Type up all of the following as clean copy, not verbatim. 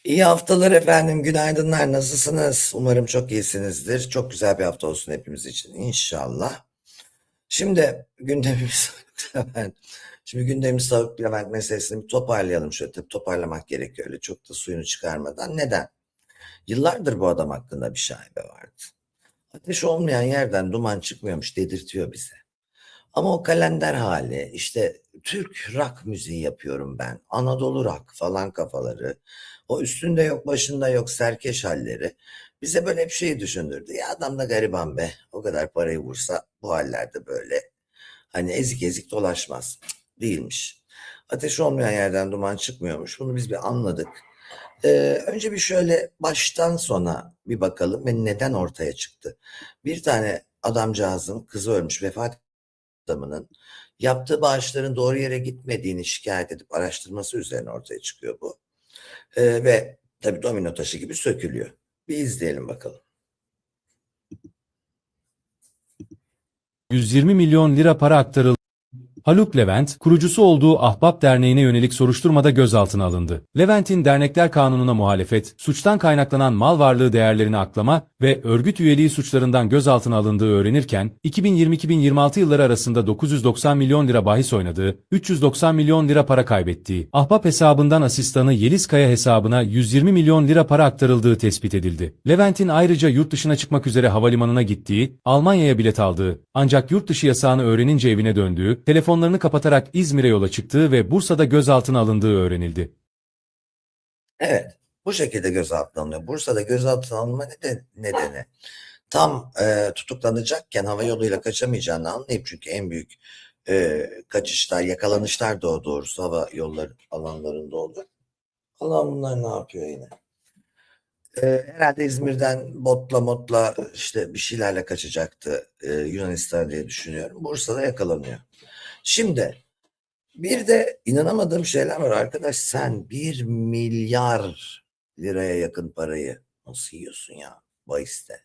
İyi haftalar efendim, günaydınlar, nasılsınız? Umarım çok iyisinizdir. Çok güzel bir hafta olsun hepimiz için inşallah. Şimdi gündemimiz Levent. Şimdi gündemimiz Savuk Levent meselesini bir toparlayalım şöyle. Tabii toparlamak gerekiyor öyle çok da suyunu çıkarmadan. Neden? Yıllardır bu adam hakkında bir şaibe vardı. Ateş olmayan yerden duman çıkmıyormuş dedirtiyor bize. Ama o kalender hali işte Türk rock müziği yapıyorum ben. Anadolu rock falan kafaları. O üstünde yok başında yok serkeş halleri. Bize böyle hep şeyi düşündürdü. Ya adam da gariban be. O kadar parayı vursa bu hallerde böyle. Hani ezik ezik dolaşmaz. Cık, değilmiş. Ateş olmayan yerden duman çıkmıyormuş. Bunu biz bir anladık. Önce bir şöyle baştan sona bir bakalım ve neden ortaya çıktı. Bir tane adamcağızın kızı ölmüş vefat adamının yaptığı bağışların doğru yere gitmediğini şikayet edip araştırması üzerine ortaya çıkıyor bu. Ve tabii domino taşı gibi sökülüyor. Bir izleyelim bakalım. 120 milyon lira para aktarıldı. Haluk Levent, kurucusu olduğu Ahbap Derneği'ne yönelik soruşturmada gözaltına alındı. Levent'in dernekler kanununa muhalefet, suçtan kaynaklanan mal varlığı değerlerini aklama ve örgüt üyeliği suçlarından gözaltına alındığı öğrenirken, 2020-2026 yılları arasında 990 milyon lira bahis oynadığı, 390 milyon lira para kaybettiği, Ahbap hesabından asistanı Yeliz Kaya hesabına 120 milyon lira para aktarıldığı tespit edildi. Levent'in ayrıca yurt dışına çıkmak üzere havalimanına gittiği, Almanya'ya bilet aldığı, ancak yurt dışı yasağını öğrenince evine döndüğü, telefonlarını kapatarak İzmir'e yola çıktığı ve Bursa'da gözaltına alındığı öğrenildi. Evet, bu şekilde gözaltına alınıyor. Bursa'da gözaltına alınma nedeni tam tutuklanacakken hava yoluyla kaçamayacağını anlayıp çünkü en büyük kaçışlar, yakalanışlar da o doğrusu hava yolları alanlarında oldu. Allah bunlar ne yapıyor yine? Herhalde İzmir'den botla işte bir şeylerle kaçacaktı Yunanistan diye düşünüyorum. Bursa'da yakalanıyor. Şimdi bir de inanamadığım şeyler var arkadaş. Sen 1 milyar liraya yakın parayı nasıl yiyorsun ya bahiste?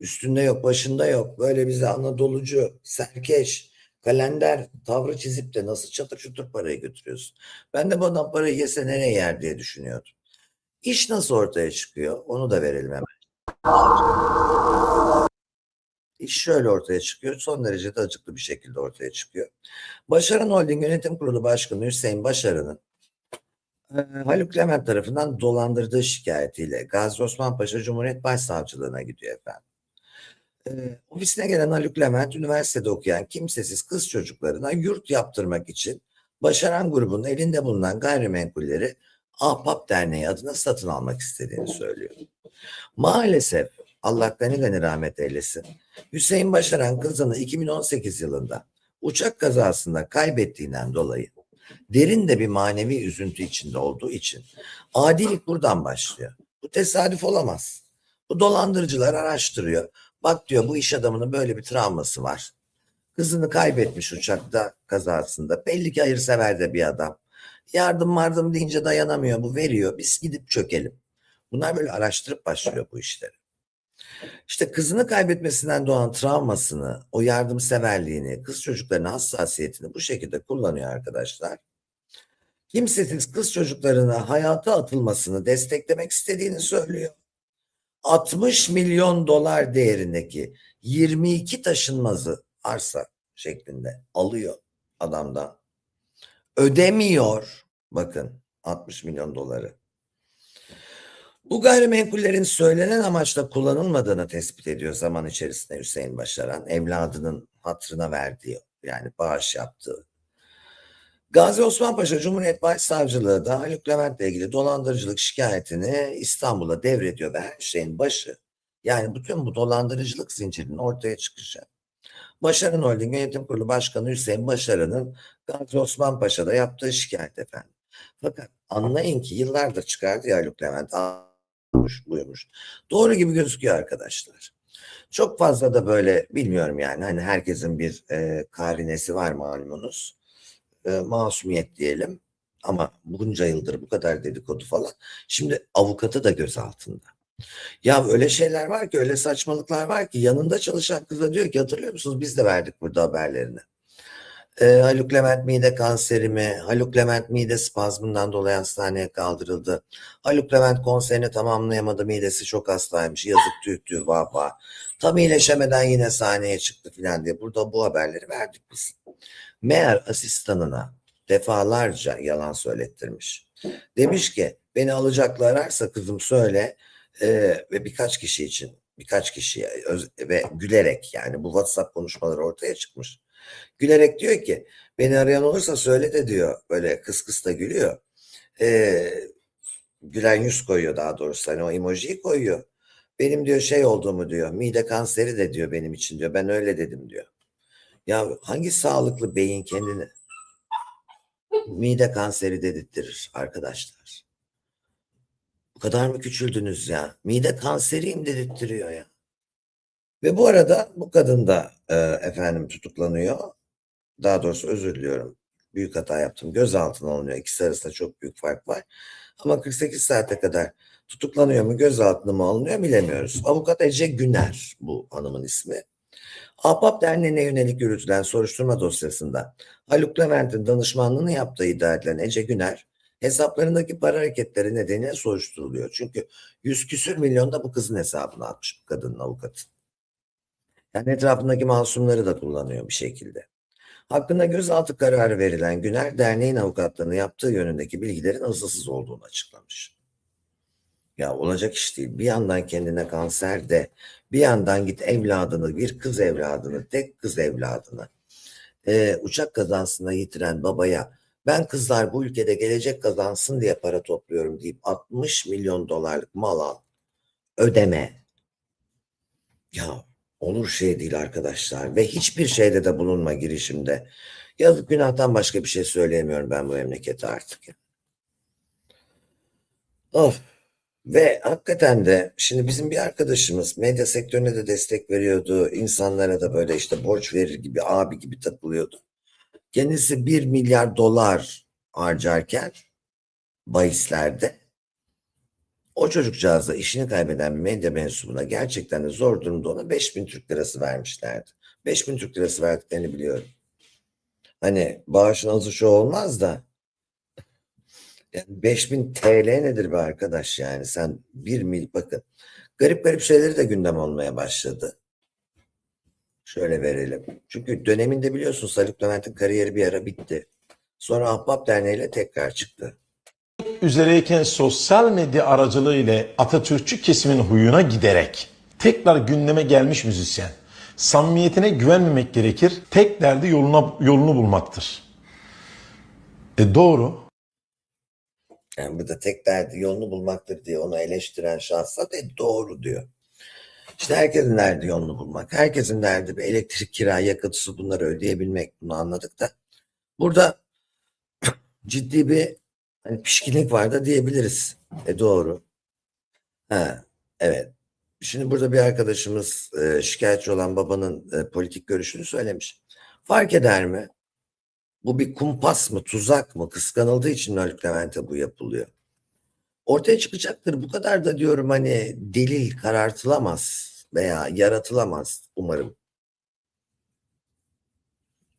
Üstünde yok, başında yok. Böyle bize Anadolucu, serkeş, kalender tavrı çizip de nasıl çatır çutur parayı götürüyorsun? Ben de bu adam parayı yese nereye yer diye düşünüyordum. İş nasıl ortaya çıkıyor? Onu da verelim hemen. İş şöyle ortaya çıkıyor. Son derece de acıklı bir şekilde ortaya çıkıyor. Başaran Holding Yönetim Kurulu Başkanı Hüseyin Başaran'ın Haluk Levent tarafından dolandırdığı şikayetiyle Gazi Osman Paşa Cumhuriyet Başsavcılığına gidiyor efendim. Ofisine gelen Haluk Levent, üniversitede okuyan kimsesiz kız çocuklarına yurt yaptırmak için Başaran grubunun elinde bulunan gayrimenkulleri Ahbap Derneği adına satın almak istediğini söylüyor. Maalesef Allah gani gani rahmet eylesin. Hüseyin Başaran kızını 2018 yılında uçak kazasında kaybettiğinden dolayı derin de bir manevi üzüntü içinde olduğu için adilik buradan başlıyor. Bu tesadüf olamaz. Bu dolandırıcılar araştırıyor. Bak diyor bu iş adamının böyle bir travması var. Kızını kaybetmiş uçakta kazasında. Belli ki hayırsever de bir adam. Yardım deyince dayanamıyor bu veriyor. Biz gidip çökelim. Bunlar böyle araştırıp başlıyor bu işleri. İşte kızını kaybetmesinden doğan travmasını, o yardımseverliğini, kız çocuklarının hassasiyetini bu şekilde kullanıyor arkadaşlar. Kimsesiz kız çocuklarına hayata atılmasını desteklemek istediğini söylüyor. 60 milyon dolar değerindeki 22 taşınmazı arsa şeklinde alıyor adamdan. Ödemiyor. Bakın 60 milyon doları. Bu gayrimenkullerin söylenen amaçla kullanılmadığını tespit ediyor zaman içerisinde Hüseyin Başaran. Evladının hatırına verdiği yani bağış yaptığı. Gazi Osman Paşa Cumhuriyet Başsavcılığı da Haluk Levent'le ilgili dolandırıcılık şikayetini İstanbul'a devrediyor ve her şeyin başı yani bütün bu dolandırıcılık zincirinin ortaya çıkışı. Başaran Holding Yönetim Kurulu Başkanı Hüseyin Başaran'ın Gazi Osman Paşa'da yaptığı şikayet efendim. Fakat anlayın ki yıllardır çıkardı ya Haluk Levent buyurmuş. Doğru gibi gözüküyor arkadaşlar. Çok fazla da böyle bilmiyorum yani hani herkesin bir karinesi var malumunuz. Masumiyet diyelim. Ama bunca yıldır bu kadar dedikodu falan. Şimdi avukatı da gözaltında. Ya öyle şeyler var ki öyle saçmalıklar var ki yanında çalışan kıza diyor ki hatırlıyor musunuz biz de verdik burada haberlerini. Haluk Levent mide kanseri mi? Haluk Levent mide spazmından dolayı hastaneye kaldırıldı. Haluk Levent konserini tamamlayamadı. Midesi çok hastaymış. Yazık, tüh tüh, vah vah. Tam iyileşemeden yine sahneye çıktı filan diye. Burada bu haberleri verdik biz. Meğer asistanına defalarca yalan söylettirmiş. Demiş ki beni alacaklarsa kızım söyle, ve birkaç kişiye ve gülerek, yani bu WhatsApp konuşmaları ortaya çıkmış. Gülerek diyor ki beni arayan olursa söyle de diyor, böyle kıs kıs da gülüyor. Gülen yüz koyuyor, daha doğrusu hani o emojiyi koyuyor. Benim diyor şey olduğumu diyor, mide kanseri de diyor benim için diyor, ben öyle dedim diyor. Ya hangi sağlıklı beyin kendini mide kanseri dedirttirir arkadaşlar? Bu kadar mı küçüldünüz ya? Mide kanseriyim dedirttiriyor ya. Ve bu arada bu kadın da efendim tutuklanıyor. Daha doğrusu özür diliyorum. Büyük hata yaptım. Gözaltına alınıyor. İkisi arasında çok büyük fark var. Ama 48 saate kadar tutuklanıyor mu, gözaltına mı alınıyor bilemiyoruz. Avukat Ece Güner bu hanımın ismi. Ahbap Derneği'ne yönelik yürütülen soruşturma dosyasında Haluk Levent'in danışmanlığını yaptığı iddia edilen Ece Güner, hesaplarındaki para hareketleri nedeniyle soruşturuluyor. Çünkü 100 küsür milyon da bu kızın hesabına atmış bu kadının avukatı. Yani etrafındaki masumları da kullanıyor bir şekilde. Hakkında gözaltı kararı verilen Güner, derneğin avukatlığını yaptığı yönündeki bilgilerin asılsız olduğunu açıklamış. Ya olacak iş değil. Bir yandan kendine kanser de, bir yandan git evladını, bir kız evladını, tek kız evladını uçak kazasında yitiren babaya ben kızlar bu ülkede gelecek kazansın diye para topluyorum deyip 60 milyon dolarlık mal al, ödeme. Ya olur şey değil arkadaşlar, ve hiçbir şeyde de bulunma girişimde. Yazık, günahtan başka bir şey söyleyemiyorum ben bu memlekete artık. Of. Ve hakikaten de şimdi bizim bir arkadaşımız medya sektörüne de destek veriyordu. İnsanlara da böyle işte borç verir gibi, abi gibi takılıyordu. Kendisi 1 milyar dolar harcarken bahislerde, o çocukcağız da işini kaybeden bir medya mensubuna gerçekten de zor durumda ona 5.000 Türk lirası vermişlerdi. 5.000 Türk lirası verdiklerini biliyorum. Hani bağışın azı şu olmaz da, yani 5.000 TL nedir be arkadaş, yani sen 1 mil, bakın garip garip şeyleri de gündem olmaya başladı. Şöyle verelim. Çünkü döneminde biliyorsunuz Haluk Levent'in kariyeri bir ara bitti. Sonra Ahbap Derneği ile tekrar çıktı. Üzereyken sosyal medya aracılığıyla Atatürkçü kesimin huyuna giderek tekrar gündeme gelmiş müzisyen. Samimiyetine güvenmemek gerekir. Tek derdi yolunu bulmaktır. Doğru. Yani burada tek derdi yolunu bulmaktır diye onu eleştiren şahsa da doğru diyor. İşte herkesin derdi yolunu bulmak. Herkesin derdi bir elektrik, kira, yakıt, su, bunları ödeyebilmek. Bunu anladık da. Burada ciddi bir hani pişkinlik var da diyebiliriz. Doğru. Ha, evet. Şimdi burada bir arkadaşımız şikayetçi olan babanın politik görüşünü söylemiş. Fark eder mi? Bu bir kumpas mı, tuzak mı? Kıskanıldığı için Haluk Levent'e bu yapılıyor. Ortaya çıkacaktır. Bu kadar da diyorum hani delil karartılamaz veya yaratılamaz umarım.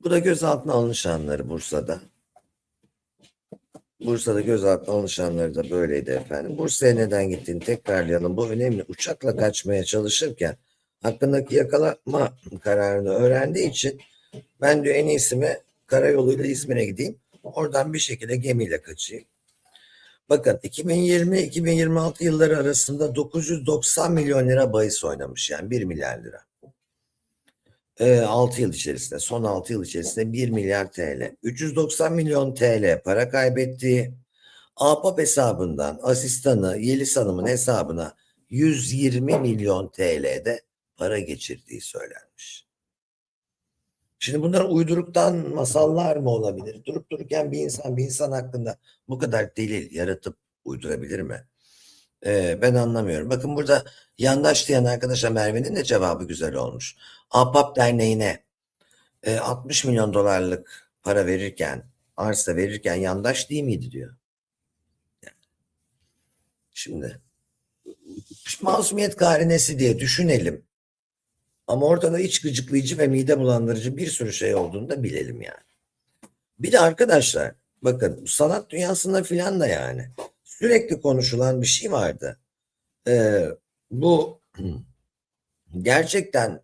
Bu da gözaltına alınışanları Bursa'da. Bursa'da gözaltına alınışanları da böyleydi efendim. Bursa'ya neden gittiğini tekrarlayalım. Bu önemli. Uçakla kaçmaya çalışırken hakkındaki yakalama kararını öğrendiği için ben diyor en iyisi mi karayoluyla İzmir'e gideyim. Oradan bir şekilde gemiyle kaçayım. Bakın 2020-2026 yılları arasında 990 milyon lira bahis oynamış, yani 1 milyar lira. 6 yıl içerisinde, son 6 yıl içerisinde 1 milyar TL. 390 milyon TL para kaybettiği, Ahbap hesabından asistanı Yeliz Hanım'ın hesabına 120 milyon TL'de para geçirdiği söylenmiş. Şimdi bunlar uyduruktan masallar mı olabilir? Durup dururken bir insan hakkında bu kadar delil yaratıp uydurabilir mi? Ben anlamıyorum. Bakın burada yandaş diyen arkadaşa Merve'nin de cevabı güzel olmuş. Ahbap Derneği'ne 60 milyon dolarlık para verirken, arsa verirken yandaş değil miydi diyor. Şimdi masumiyet karinesi diye düşünelim. Ama ortada iç gıcıklayıcı ve mide bulandırıcı bir sürü şey olduğunu da bilelim yani. Bir de arkadaşlar bakın bu sanat dünyasında filan da yani sürekli konuşulan bir şey vardı. Bu gerçekten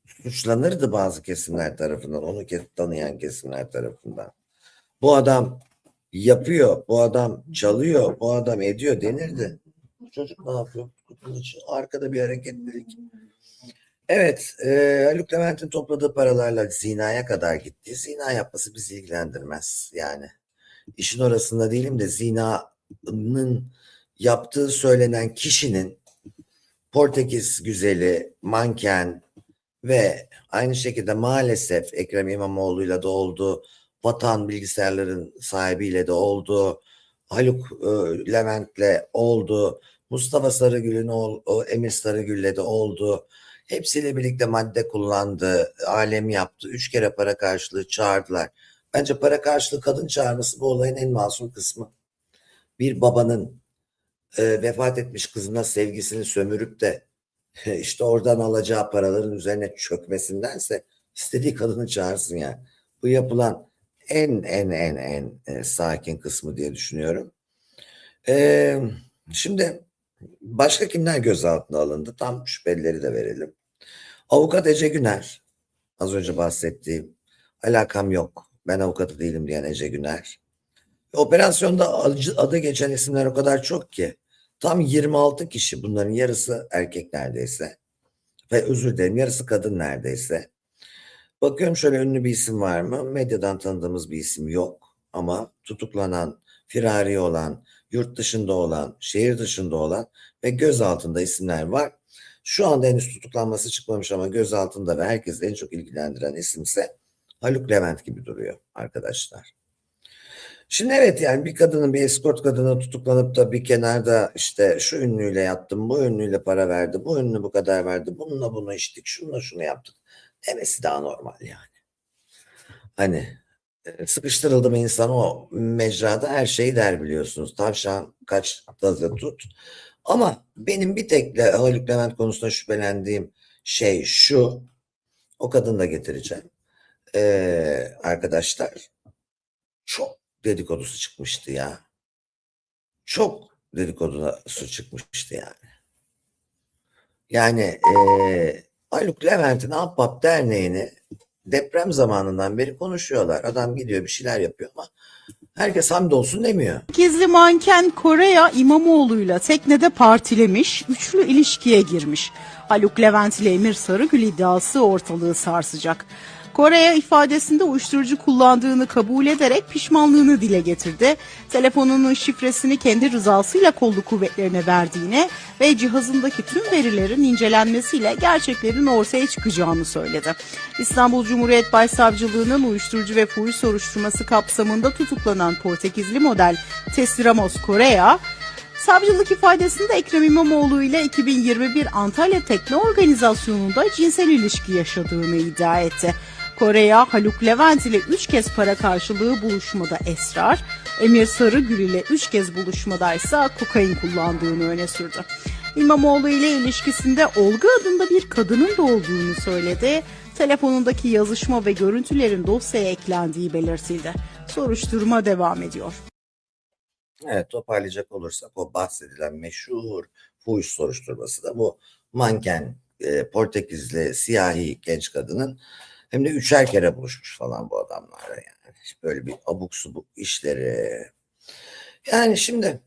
suçlanırdı bazı kesimler tarafından, onu tanıyan kesimler tarafından. Bu adam yapıyor, bu adam çalıyor, bu adam ediyor denirdi. Çocuk ne yapıyor? Kutunun içi, arkada bir hareketlilik. Evet, Haluk Levent'in topladığı paralarla zinaya kadar gitti. Zina yapması bizi ilgilendirmez. Yani işin orasında değilim de zinanın yaptığı söylenen kişinin Portekiz güzeli, manken ve aynı şekilde maalesef Ekrem İmamoğlu'yla da oldu, Vatan bilgisayarların sahibiyle de oldu, Haluk Levent'le oldu, Mustafa Sarıgül'ün Emir Sarıgül'le de oldu. Hepsiyle birlikte madde kullandı, alem yaptı. 3 kere para karşılığı çağırdılar. Bence para karşılığı kadın çağırması bu olayın en masum kısmı. Bir babanın vefat etmiş kızına sevgisini sömürüp de işte oradan alacağı paraların üzerine çökmesindense istediği kadını çağırsın yani. Bu yapılan en sakin kısmı diye düşünüyorum. Ee, Şimdi başka kimler gözaltına alındı? Tam şüphelileri de verelim. Avukat Ece Güner, az önce bahsettiğim, alakam yok, ben avukatı değilim diyen Ece Güner. Operasyonda adı geçen isimler o kadar çok ki tam 26 kişi, bunların yarısı erkek neredeyse ve özür dilerim yarısı kadın neredeyse. Bakıyorum şöyle ünlü bir isim var mı? Medyadan tanıdığımız bir isim yok ama tutuklanan, firari olan, yurt dışında olan, şehir dışında olan ve gözaltında isimler var. Şu anda henüz tutuklanması çıkmamış ama gözaltında ve herkesi en çok ilgilendiren isimse Haluk Levent gibi duruyor arkadaşlar. Şimdi evet yani bir kadının, bir escort kadını tutuklanıp da bir kenarda işte şu ünlüyle yattım, bu ünlüyle para verdi, bu ünlü bu kadar verdi, bununla bunu içtik, şununla şunu yaptık demesi daha normal yani. Hani sıkıştırıldı mı insan o mecrada her şeyi der biliyorsunuz. Tavşan kaç tazı tut. Ama benim bir tek Haluk Levent konusunda şüphelendiğim şey şu, o kadını da getireceğim. Arkadaşlar çok dedikodusu çıkmıştı ya. Çok dedikodusu çıkmıştı yani. Yani Haluk Levent'in Ahbap Derneği'ni deprem zamanından beri konuşuyorlar. Adam gidiyor bir şeyler yapıyor ama herkes hamdolsun demiyor. Gizli manken Koreya İmamoğlu'yla teknede partilemiş, üçlü ilişkiye girmiş. Haluk Levent ile Emir Sarıgül iddiası ortalığı sarsacak. Koreya ifadesinde uyuşturucu kullandığını kabul ederek pişmanlığını dile getirdi. Telefonunun şifresini kendi rızasıyla kolluk kuvvetlerine verdiğini ve cihazındaki tüm verilerin incelenmesiyle gerçeklerin ortaya çıkacağını söyledi. İstanbul Cumhuriyet Başsavcılığı'nın uyuşturucu ve fuhuş soruşturması kapsamında tutuklanan Portekizli model Tessie Ramos Korea, savcılık ifadesinde Ekrem İmamoğlu ile 2021 Antalya Tekne Organizasyonu'nda cinsel ilişki yaşadığını iddia etti. Koreya, Haluk Levent ile 3 kez para karşılığı buluşmada esrar, Emir Sarıgül ile 3 kez buluşmada ise kokain kullandığını öne sürdü. İmamoğlu ile ilişkisinde Olga adında bir kadının da olduğunu söyledi. Telefonundaki yazışma ve görüntülerin dosyaya eklendiği belirtildi. Soruşturma devam ediyor. Evet, toparlayacak olursak o bahsedilen meşhur fuhuş soruşturması da bu manken Portekizli siyahi genç kadının hem de 3'er kere buluşmuş falan bu adamlarla yani. Böyle bir abuk subuk işleri. Yani şimdi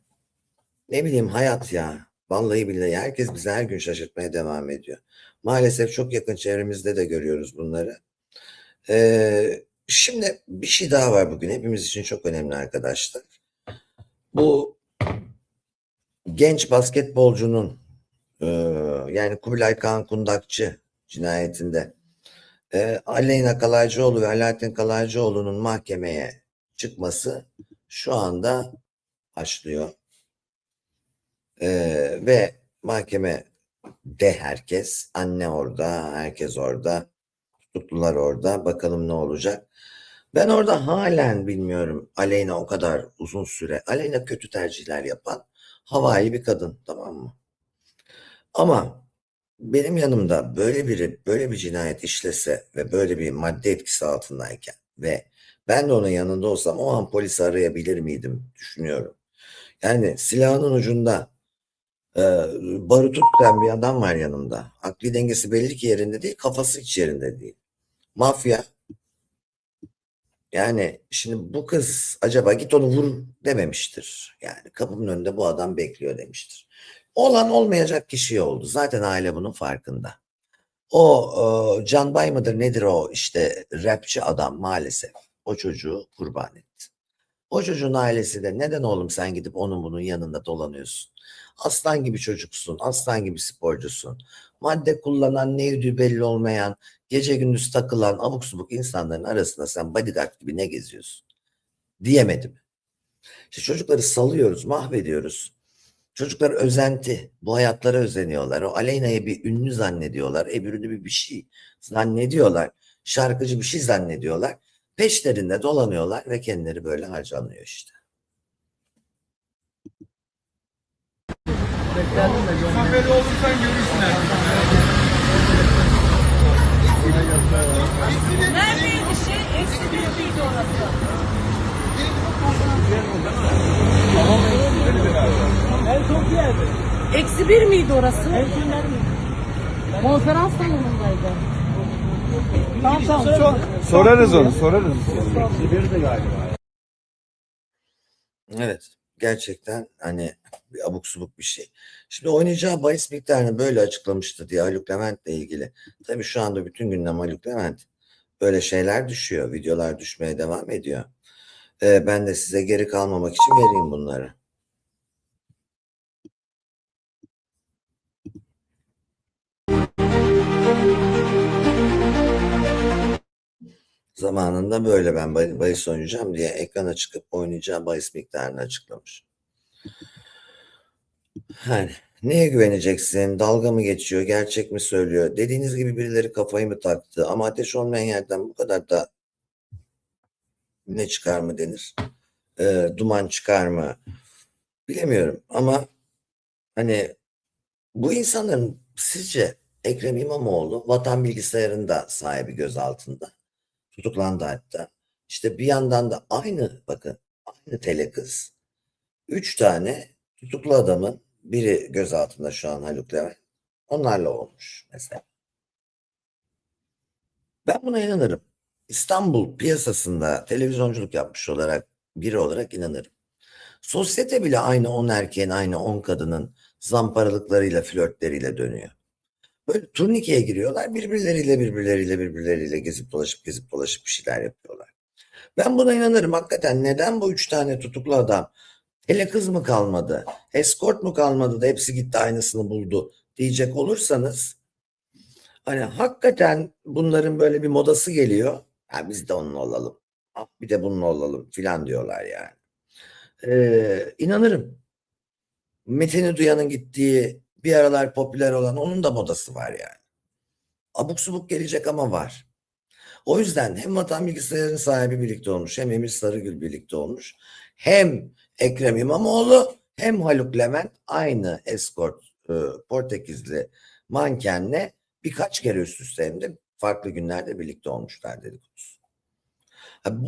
ne bileyim hayat ya. Vallahi billahi herkes bizi her gün şaşırtmaya devam ediyor. Maalesef çok yakın çevremizde de görüyoruz bunları. Şimdi bir şey daha var bugün. Hepimiz için çok önemli arkadaşlar. Bu genç basketbolcunun yani Kubilay Kaan Kundakçı cinayetinde Aleyna Kalaycıoğlu ve Alaaddin Kalaycıoğlu'nun mahkemeye çıkması şu anda başlıyor. Ve mahkemede herkes, anne orada, herkes orada, tutuklular orada. Bakalım ne olacak. Ben orada halen bilmiyorum. Aleyna o kadar uzun süre. Aleyna kötü tercihler yapan havai bir kadın, tamam mı? Ama benim yanımda böyle biri böyle bir cinayet işlese ve böyle bir madde etkisi altındayken ve Ben de onun yanında olsam o an polisi arayabilir miydim düşünüyorum. Yani silahının ucunda e, barutu tutan bir adam var yanımda. Akli dengesi belli ki yerinde değil, kafası hiç yerinde değil. Mafya. Yani şimdi bu kız acaba git onu vur dememiştir. Yani kapımın önünde bu adam bekliyor demiştir. Olan olmayacak kişiye oldu. Zaten aile bunun farkında. O Can Bay mıdır nedir o işte rapçi adam maalesef o çocuğu kurban etti. O çocuğun ailesi de neden oğlum sen gidip onun bunun yanında dolanıyorsun? Aslan gibi çocuksun, aslan gibi sporcusun. Madde kullanan, ne yediği belli olmayan, gece gündüz takılan abuk subuk insanların arasında sen bodyguard gibi ne geziyorsun? Diyemedim. İşte çocukları salıyoruz, mahvediyoruz. Çocuklar özenti, bu hayatlara özeniyorlar. O Aleyna'yı bir ünlü zannediyorlar, öbürünü bir şey zannediyorlar. Şarkıcı bir şey zannediyorlar. Peşlerinde dolanıyorlar ve kendileri böyle harcanıyor işte. Haberi olursan görürsün Neredeydi şey? Eksi bir miydi orası? Eksi bir miydi orası? Konferans salonundaydı. Tamam. Sorarız onu, sorarız. Evet, gerçekten hani bir abuk subuk bir şey. Şimdi oynayacağı bahis miktarını böyle açıklamıştı diye Haluk Levent'le ilgili. Tabii şu anda bütün gündem Haluk Levent. Böyle şeyler düşüyor, videolar düşmeye devam ediyor. Ben de size geri kalmamak için vereyim bunları. Zamanında böyle ben bahis oynayacağım diye ekrana çıkıp oynayacağı bahis miktarını açıklamış. Yani neye güveneceksin? Dalga mı geçiyor? Gerçek mi söylüyor? Dediğiniz gibi birileri kafayı mı taktı? Ama ateş olmayan yerden bu kadar da ne çıkar mı denir? Duman çıkar mı? Bilemiyorum ama hani bu insanların sizce Ekrem İmamoğlu Vatan Bilgisayarı'nda sahibi gözaltında tutuklandı hatta. İşte bir yandan da aynı bakın aynı telekız. 3 tane tutuklu adamın biri gözaltında şu an Haluk Levent. Onlarla olmuş mesela. Ben buna inanırım. İstanbul piyasasında televizyonculuk yapmış olarak biri olarak inanırım. Sosyete bile aynı 10 erkeğin aynı 10 kadının zamparalıklarıyla flörtleriyle dönüyor. Böyle turnikeye giriyorlar birbirleriyle gezip dolaşıp bir şeyler yapıyorlar. Ben buna inanırım hakikaten. Neden bu 3 tane tutuklu adam hele kız mı kalmadı, eskort mu kalmadı da hepsi gitti aynısını buldu diyecek olursanız hani hakikaten bunların böyle bir modası geliyor. Ha biz de onunla olalım. Ah, bir de bununla olalım filan diyorlar yani. İnanırım. Metin'i Duyan'ın gittiği bir aralar popüler olan onun da modası var yani. Abuk subuk gelecek ama var. O yüzden hem Vatan Bilgisayarı'nın sahibi birlikte olmuş hem Emir Sarıgül birlikte olmuş. Hem Ekrem İmamoğlu hem Haluk Levent aynı eskort Portekizli mankenle birkaç kere üst üste hem de farklı günlerde birlikte olmuşlar dedikodusu.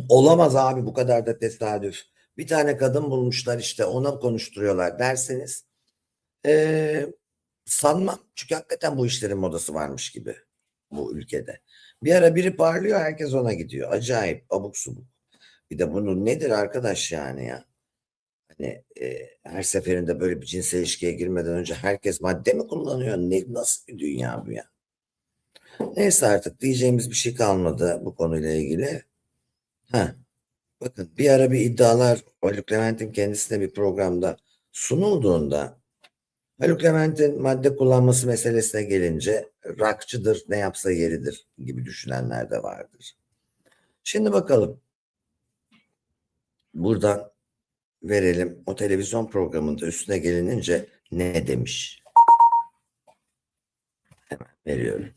Olamaz abi bu kadar da tesadüf. Bir tane kadın bulmuşlar işte ona konuşturuyorlar derseniz sanmam. Çünkü hakikaten bu işlerin modası varmış gibi bu ülkede. Bir ara biri parlıyor herkes ona gidiyor. Acayip abuk subuk. Bir de bunu nedir arkadaş yani ya? Hani her seferinde böyle bir cinsel ilişkiye girmeden önce herkes madde mi kullanıyor? Nasıl bir dünya bu ya? Neyse artık diyeceğimiz bir şey kalmadı bu konuyla ilgili. Bakın bir ara bir iddialar Haluk Levent'in kendisine bir programda sunulduğunda Haluk Levent'in madde kullanması meselesine gelince rockçıdır, ne yapsa yeridir gibi düşünenler de vardır. Şimdi bakalım. Buradan verelim. O televizyon programında üstüne gelinince ne demiş? Hemen veriyorum.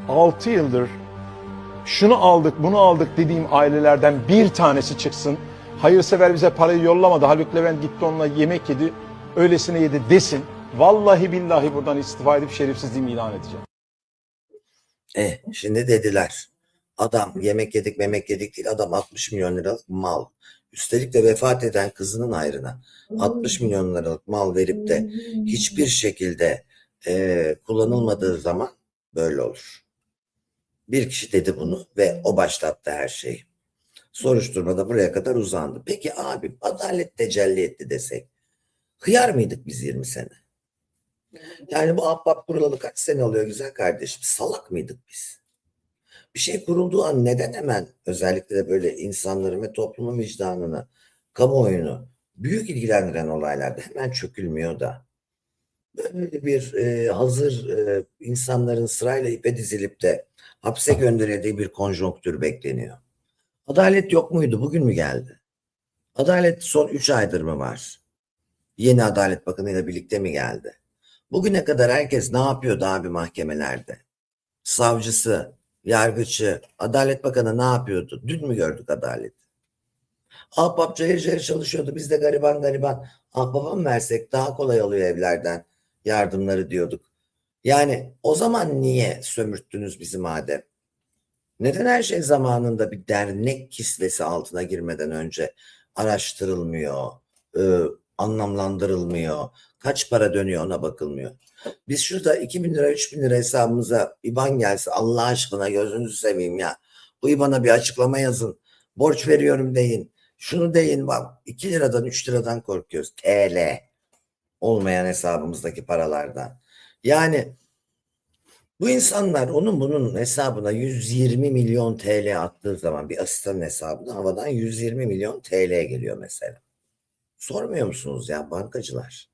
6 yıldır şunu aldık bunu aldık dediğim ailelerden bir tanesi çıksın. Hayırsever bize parayı yollamadı. Haluk Levent gitti onunla yemek yedi. Öylesine yedi desin. Vallahi billahi buradan istifa edip şerefsizliğimi ilan edeceğim. Şimdi dediler. Adam yemek yedik memek yedik değil, adam 60 milyon liralık mal. Üstelik de vefat eden kızının hayrına 60 milyon liralık mal verip de hiçbir şekilde kullanılmadığı zaman böyle olur. Bir kişi dedi bunu ve o başlattı her şeyi. Soruşturma da buraya kadar uzandı. Peki abi, adalet tecelli etti desek hıyar mıydık biz 20 sene? Yani bu ahbap kurulalı kaç sene oluyor güzel kardeşim? Salak mıydık biz? Bir şey kurulduğu an neden hemen, özellikle de böyle insanların ve toplumun vicdanını, kamuoyunu büyük ilgilendiren olaylarda hemen çökülmüyor da böyle bir hazır insanların sırayla ipe dizilip de hapse gönderildiği bir konjonktür bekleniyor. Adalet yok muydu? Bugün mü geldi? Adalet son 3 aydır mı var? Yeni Adalet Bakanı ile birlikte mi geldi? Bugüne kadar herkes ne yapıyordu abi mahkemelerde? Savcısı, yargıcı, Adalet Bakanı ne yapıyordu? Dün mü gördük adalet? Ahbap cayır cayır çalışıyordu. Biz de gariban gariban ahbaba mı versek daha kolay oluyor evlerden yardımları diyorduk. Yani o zaman niye sömürttünüz bizi madem? Neden her şey zamanında bir dernek kisvesi altına girmeden önce araştırılmıyor, e, anlamlandırılmıyor, kaç para dönüyor ona bakılmıyor? Biz şurada 2.000 lira, 3.000 lira hesabımıza IBAN gelse Allah aşkına gözünüzü seveyim ya. Bu IBAN'a bir açıklama yazın. Borç veriyorum deyin. Şunu deyin bak 2 liradan 3 liradan korkuyoruz. TL olmayan hesabımızdaki paralardan. Yani bu insanlar onun bunun hesabına 120 milyon TL attığı zaman bir asistanın hesabına havadan 120 milyon TL geliyor mesela. Sormuyor musunuz ya bankacılar?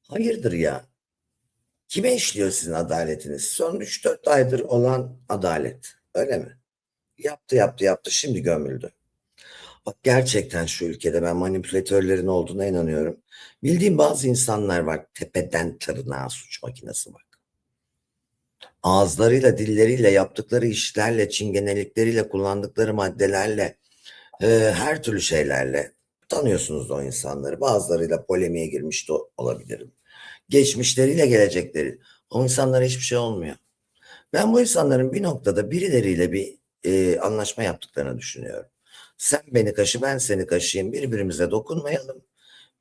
Hayırdır ya? Kime işliyor sizin adaletiniz? Son 3-4 aydır olan adalet. Öyle mi? Yaptı şimdi gömüldü. Bak gerçekten şu ülkede ben manipülatörlerin olduğuna inanıyorum. Bildiğim bazı insanlar var, tepeden tırnağa suç makinesi var. Ağızlarıyla, dilleriyle, yaptıkları işlerle, çingenelikleriyle, kullandıkları maddelerle, her türlü şeylerle tanıyorsunuz o insanları. Bazılarıyla polemiğe girmiş de olabilirim. Geçmişleriyle, gelecekleri. O insanlara hiçbir şey olmuyor. Ben bu insanların bir noktada birileriyle bir anlaşma yaptıklarını düşünüyorum. Sen beni kaşı, ben seni kaşıyım. Birbirimize dokunmayalım.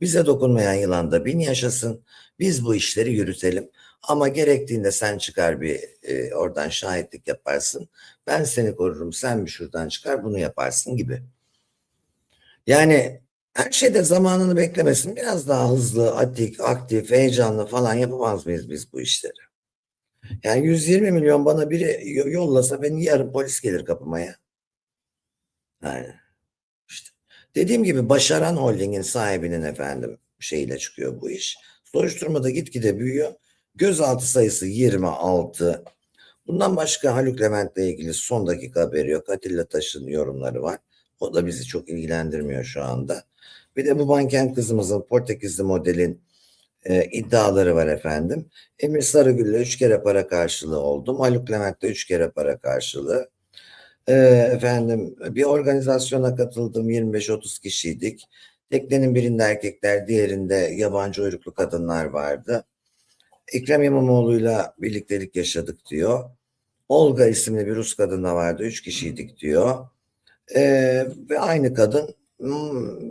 Bize dokunmayan yılan da bin yaşasın. Biz bu işleri yürütelim. Ama gerektiğinde sen çıkar bir oradan şahitlik yaparsın. Ben seni korurum. Sen bir şuradan çıkar bunu yaparsın gibi. Yani her şeyde zamanını beklemesin. Biraz daha hızlı, atik, aktif, heyecanlı falan yapamaz mıyız biz bu işleri? Yani 120 milyon bana biri yollasa ben yarın polis gelir kapıma ya. Yani işte. Dediğim gibi Başaran Holding'in sahibinin efendim şeyle çıkıyor bu iş. Soruşturmada gitgide büyüyor. Gözaltı sayısı 26. Bundan başka Haluk Levent'le ilgili son dakika haberi yok. Atilla Taş'ın yorumları var. O da bizi çok ilgilendirmiyor şu anda. Bir de bu manken kızımızın Portekizli modelin iddiaları var efendim. Emir Sarıgül'le 3 kere para karşılığı oldum. Haluk Levent'le 3 kere para karşılığı. Efendim bir organizasyona katıldım, 25-30 kişiydik. Teknenin birinde erkekler, diğerinde yabancı uyruklu kadınlar vardı. Ekrem İmamoğlu'yla birliktelik yaşadık diyor. Olga isimli bir Rus kadın da vardı, 3 kişiydik diyor. Ve aynı kadın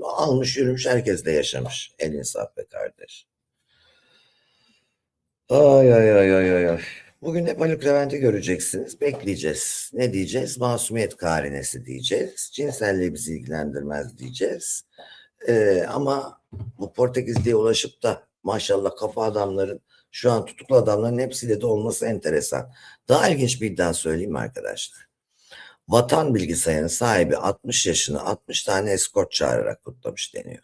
almış yürümüş herkesle yaşamış. El insaf be kardeş. Ay ay ay ay ay ay. Bugün hep Haluk Levent'i göreceksiniz. Bekleyeceğiz. Ne diyeceğiz? Masumiyet karinesi diyeceğiz. Cinselliği bizi ilgilendirmez diyeceğiz. Ama bu Portekizli'ye ulaşıp da maşallah kafa adamların, şu an tutuklu adamların hepsiyle de olması enteresan. Daha ilginç bir iddia söyleyeyim mi arkadaşlar? Vatan Bilgisayar'ın sahibi 60 yaşını 60 tane eskort çağırarak kutlamış deniyor.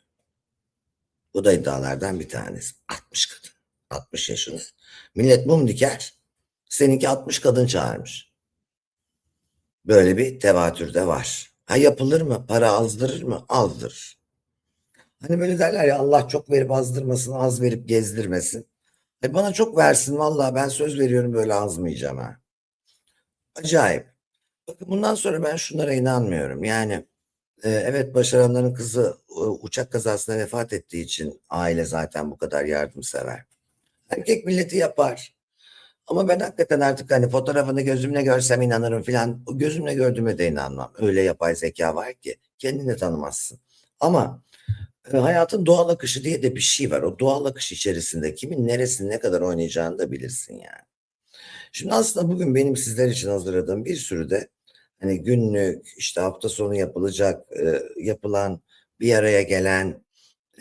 Bu da iddialardan bir tanesi. 60 kadın. 60 yaşını. Millet mum diker. Seninki 60 kadın çağırmış. Böyle bir tevatür de var. Ha yapılır mı? Para azdırır mı? Azdırır. Hani böyle derler ya, Allah çok verip azdırmasın, az verip gezdirmesin. Bana çok versin vallahi, ben söz veriyorum böyle azmayacağım ha. Acayip. Bakın bundan sonra ben şunlara inanmıyorum. Yani evet, Başaranların kızı uçak kazasında vefat ettiği için aile zaten bu kadar yardımsever. Erkek milleti yapar. Ama ben hakikaten artık hani fotoğrafını gözümle görsem inanırım filan. Gözümle gördüğüme de inanmam. Öyle yapay zeka var ki kendini tanımazsın. Ama hayatın doğal akışı diye de bir şey var. O doğal akış içerisinde kimin neresini ne kadar oynayacağını da bilirsin yani. Şimdi aslında bugün benim sizler için hazırladığım bir sürü de hani günlük işte hafta sonu yapılacak yapılan bir araya gelen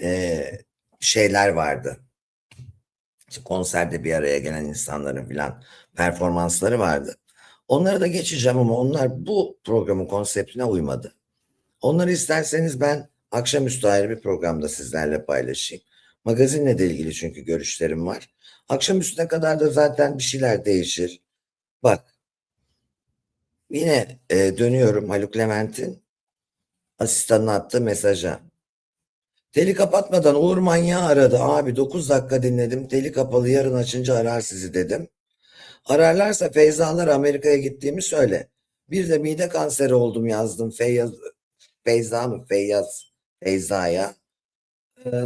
e, şeyler vardı. İşte konserde bir araya gelen insanların filan performansları vardı. Onları da geçeceğim ama onlar bu programın konseptine uymadı. Onları isterseniz ben akşamüstü ayrı bir programda sizlerle paylaşayım. Magazinle de ilgili çünkü görüşlerim var. Akşamüstüne kadar da zaten bir şeyler değişir. Bak yine dönüyorum Haluk Levent'in asistanına attığı mesaja. Teli kapatmadan Uğur Manyağı aradı. Abi 9 dakika dinledim. Teli kapalı yarın açınca arar sizi dedim. Ararlarsa Feyzalar Amerika'ya gittiğimi söyle. Bir de mide kanseri oldum yazdım. Feyza mı? Feyza'ya.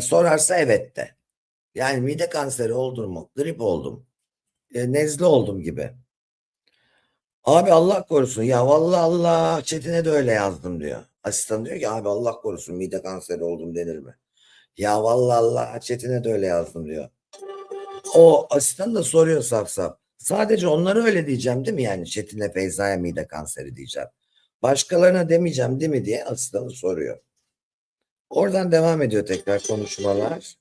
Sorarsa evet de. Yani mide kanseri oldum mu? Grip oldum. Nezle oldum gibi. Abi Allah korusun. Ya vallahi Allah Çetin'e de öyle yazdım diyor. Asistan diyor ki abi Allah korusun mide kanseri oldum denir mi? Ya vallahi Allah Çetin'e de öyle yazdım diyor. O asistan da soruyor saf saf. Sadece onlara öyle diyeceğim değil mi? Yani Çetin'e Feyza'ya mide kanseri diyeceğim. Başkalarına demeyeceğim değil mi diye asistanı soruyor. Oradan devam ediyor tekrar konuşmalar.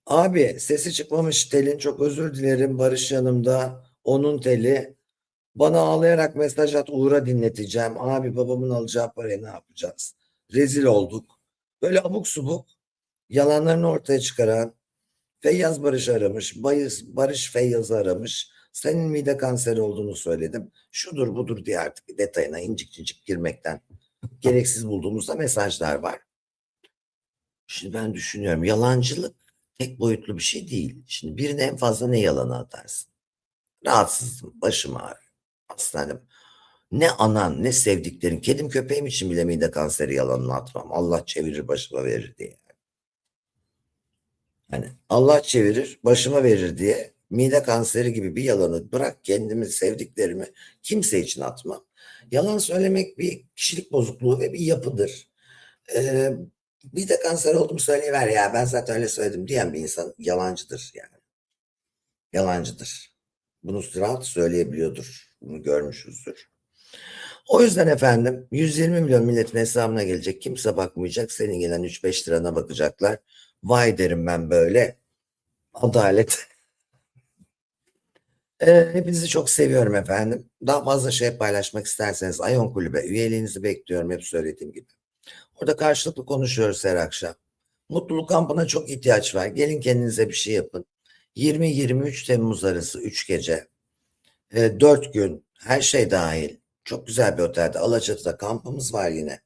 Abi sesi çıkmamış telin çok özür dilerim Barış yanımda. Onun teli. Bana ağlayarak mesaj at Uğur'a dinleteceğim. Abi babamın alacağı parayı ne yapacağız? Rezil olduk. Böyle abuk subuk yalanlarını ortaya çıkaran Feyyaz Barış aramış. Barış Feyyaz'ı aramış. Senin mide kanseri olduğunu söyledim. Şudur budur diye artık detayına incik incik girmekten gereksiz bulduğumuzda mesajlar var. Şimdi ben düşünüyorum yalancılık tek boyutlu bir şey değil. Şimdi birine en fazla ne yalanı atarsın? Rahatsızım, başım ağrıyor. Hastanem. Ne anan ne sevdiklerin kedim köpeğim için bile mide kanseri yalanını atmam. Allah çevirir başıma verir diye. Hani Allah çevirir başıma verir diye mide kanseri gibi bir yalanı bırak kendimi sevdiklerimi kimse için atmam. Yalan söylemek bir kişilik bozukluğu ve bir yapıdır. Ee, Mide kanseri oldum söyleyiver ya ben zaten öyle söyledim diyen bir insan yalancıdır yani. Yalancıdır. Bunu rahat söyleyebiliyordur. Bunu görmüşüzdür. O yüzden efendim 120 milyon milletin hesabına gelecek. Kimse bakmayacak. Senin gelen 3-5 lirana bakacaklar. Vay derim ben böyle. Adalet. Hepinizi çok seviyorum efendim. Daha fazla şey paylaşmak isterseniz Ayon Kulübe üyeliğinizi bekliyorum hep söylediğim gibi. Orada karşılıklı konuşuyoruz her akşam. Mutluluk kampına çok ihtiyaç var. Gelin kendinize bir şey yapın. 20-23 Temmuz arası 3 gece. 4 gün her şey dahil. Çok güzel bir otelde Alaçatı'da kampımız var yine.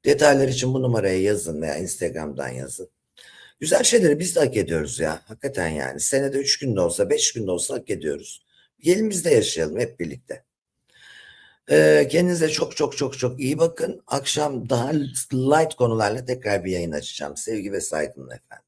Detaylar için bu numaraya yazın veya Instagram'dan yazın. Güzel şeyleri biz de hak ediyoruz ya. Hakikaten yani. Senede 3 gün de olsa 5 gün de olsa hak ediyoruz. Gelin biz de yaşayalım hep birlikte. Kendinize çok çok çok çok iyi bakın. Akşam daha light konularla tekrar bir yayın açacağım. Sevgi ve saygımla efendim.